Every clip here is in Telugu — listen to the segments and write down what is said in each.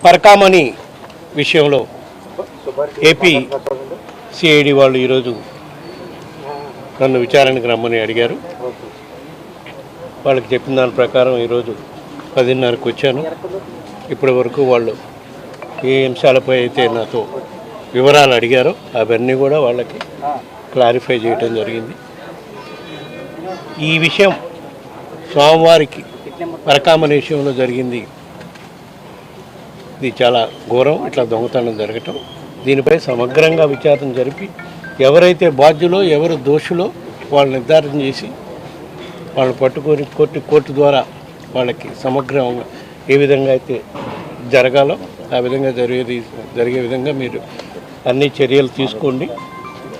పరకామణి విషయంలో ఏపీ సిఐడి వాళ్ళు ఈరోజు నన్ను విచారణకు రమ్మని అడిగారు. వాళ్ళకి చెప్పిన దాని ప్రకారం ఈరోజు 10:30కు వచ్చాను. ఇప్పటి వరకు వాళ్ళు ఏ అంశాలపై అయితే నాతో వివరాలు అడిగారో అవన్నీ కూడా వాళ్ళకి క్లారిఫై చేయడం జరిగింది. ఈ విషయం స్వామివారికి పరకామణి విషయంలో జరిగింది. ఇది చాలా ఘోరం. ఇట్లా దొంగతనం జరగటం, దీనిపై సమగ్రంగా విచారణ జరిపి ఎవరైతే బాధ్యులో ఎవరు దోషులో వాళ్ళు నిర్ధారణ చేసి వాళ్ళు పట్టుకొని కోర్టు ద్వారా వాళ్ళకి సమగ్రంగా ఏ విధంగా అయితే జరగాలో ఆ విధంగా జరిగే విధంగా మీరు అన్ని చర్యలు తీసుకోండి.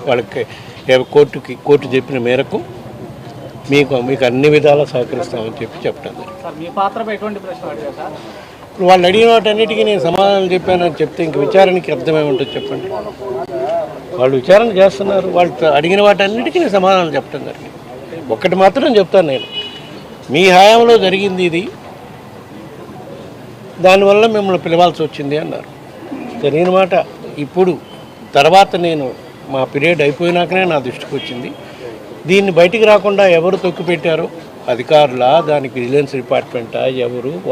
వాళ్ళకి కోర్టు చెప్పిన మేరకు మీకు అన్ని విధాలా సహకరిస్తామని చెప్పడం జరిగింది. వాళ్ళు అడిగిన వాటన్నిటికీ నేను సమాధానం చెప్పానని చెప్తే ఇంక విచారణకి అర్థమే ఉంటుంది చెప్పండి. వాళ్ళు విచారణ చేస్తున్నారు, వాళ్ళు అడిగిన వాటన్నిటికీ నేను సమాధానం చెప్పడం జరిగింది. ఒక్కటి మాత్రం చెప్తాను, నేను మీ హయాంలో జరిగింది ఇది, దానివల్ల మిమ్మల్ని పిలవాల్సి వచ్చింది అన్నారు. జరిగిన మాట ఇప్పుడు తర్వాత నేను మా పీరియడ్ అయిపోయినాకనే నా దృష్టికి వచ్చింది. దీన్ని బయటికి రాకుండా ఎవరు తొక్కిపెట్టారో, అధికారులా, దానికి విజిలెన్స్ డిపార్ట్మెంటా,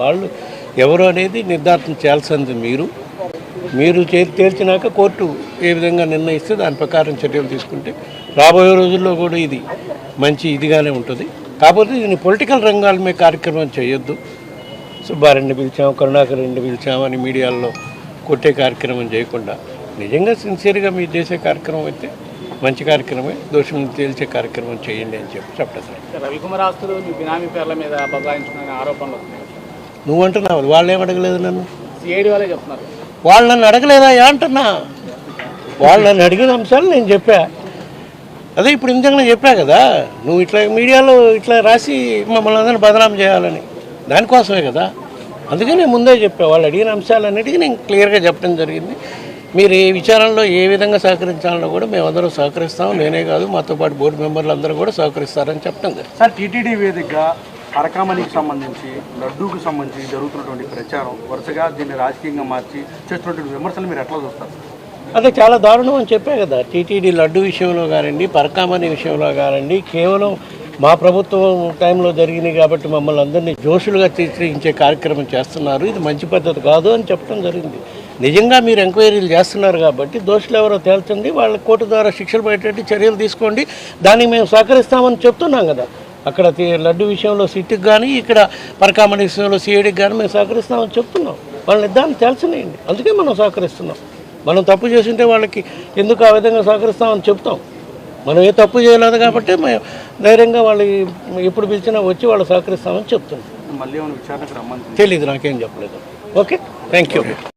వాళ్ళు ఎవరు అనేది నిర్ధారణ చేయాల్సింది మీరు తేల్చినాక కోర్టు ఏ విధంగా నిర్ణయిస్తే దాని ప్రకారం చర్యలు తీసుకుంటే రాబోయే రోజుల్లో కూడా ఇది మంచి ఇదిగానే ఉంటుంది. కాకపోతే దీన్ని పొలిటికల్ రంగాల మీద కార్యక్రమం చేయొద్దు. సుబ్బారెడ్డిని పిలిచాము, కరుణాకర్ రెడ్డిని పిలిచామని మీడియాల్లో కొట్టే కార్యక్రమం చేయకుండా నిజంగా సిన్సియర్గా మీరు చేసే కార్యక్రమం అయితే మంచి కార్యక్రమే, దోషం తేల్చే కార్యక్రమం చేయండి అని చెప్పడం. రవికుమార్ ఆస్తులు బినామీ పేర్ల మీద బదలాయించుకునే ఆరోపణలు నువ్వు అంటున్నావు, వాళ్ళు ఏం అడగలేదు నన్ను. సిఐడి వాళ్ళే చెప్తున్నారు. వాళ్ళు నన్ను అడగలేదా అంటున్నా. వాళ్ళు నన్ను అడిగిన అంశాలు నేను చెప్పా. అదే ఇప్పుడు ఇంతగా చెప్పా కదా, నువ్వు ఇట్లా మీడియాలో ఇట్లా రాసి మమ్మల్ని అందరినీ బదనాం చేయాలని, దానికోసమే కదా. అందుకే నేను ముందే చెప్పా. వాళ్ళు అడిగిన అంశాలన్నిటికీ నేను క్లియర్గా చెప్పడం జరిగింది. మీరు ఈ విచారణలో ఏ విధంగా సహకరించాలన్నా కూడా మేమందరం సహకరిస్తాం. నేనే కాదు, మాతో పాటు బోర్డు మెంబర్లు అందరూ కూడా సహకరిస్తారని చెప్పడం జరిగింది. సార్, టీటీడీ వేదికగా పరకామణికి సంబంధించి, లడ్డూకు సంబంధించి జరుగుతున్నటువంటి ప్రచారం వరుసగా దీన్ని రాజకీయంగా మార్చి చేస్తున్నటువంటి విమర్శలు మీరు ఎట్లా చూస్తారు? అదే చాలా దారుణం అని చెప్పే కదా. టీటీడీ లడ్డు విషయంలో కానివ్వండి, పరకామణి విషయంలో కానివ్వండి, కేవలం మా ప్రభుత్వం టైంలో జరిగినాయి కాబట్టి మమ్మల్ని అందరినీ జోషులుగా చిత్రించే కార్యక్రమం చేస్తున్నారు. ఇది మంచి పద్ధతి కాదు అని చెప్పడం జరిగింది. నిజంగా మీరు ఎంక్వైరీలు చేస్తున్నారు కాబట్టి దోషులు ఎవరో తేల్చండి, వాళ్ళ కోర్టు ద్వారా శిక్షలు పడేటట్టు చర్యలు తీసుకోండి. దానికి మేము సహకరిస్తామని చెప్తున్నాం కదా. అక్కడ లడ్డు విషయంలో సిట్కి కానీ, ఇక్కడ పరకామణి విషయంలో సిఐడికి కానీ మేము సహకరిస్తామని చెప్తున్నాం. వాళ్ళని దాన్ని తేల్చనేయండి. అందుకే మనం సహకరిస్తున్నాం. మనం తప్పు చేస్తుంటే వాళ్ళకి ఎందుకు ఆ విధంగా సహకరిస్తామని చెప్తాం. మనం ఏ తప్పు చేయలేదు కాబట్టి మేము ధైర్యంగా వాళ్ళు ఎప్పుడు పిలిచినా వచ్చి వాళ్ళు సహకరిస్తామని చెప్తున్నాం. మళ్ళీ విచారణకు రమ్మని తెలీదు, నాకేం చెప్పలేదు. Okay, thank you.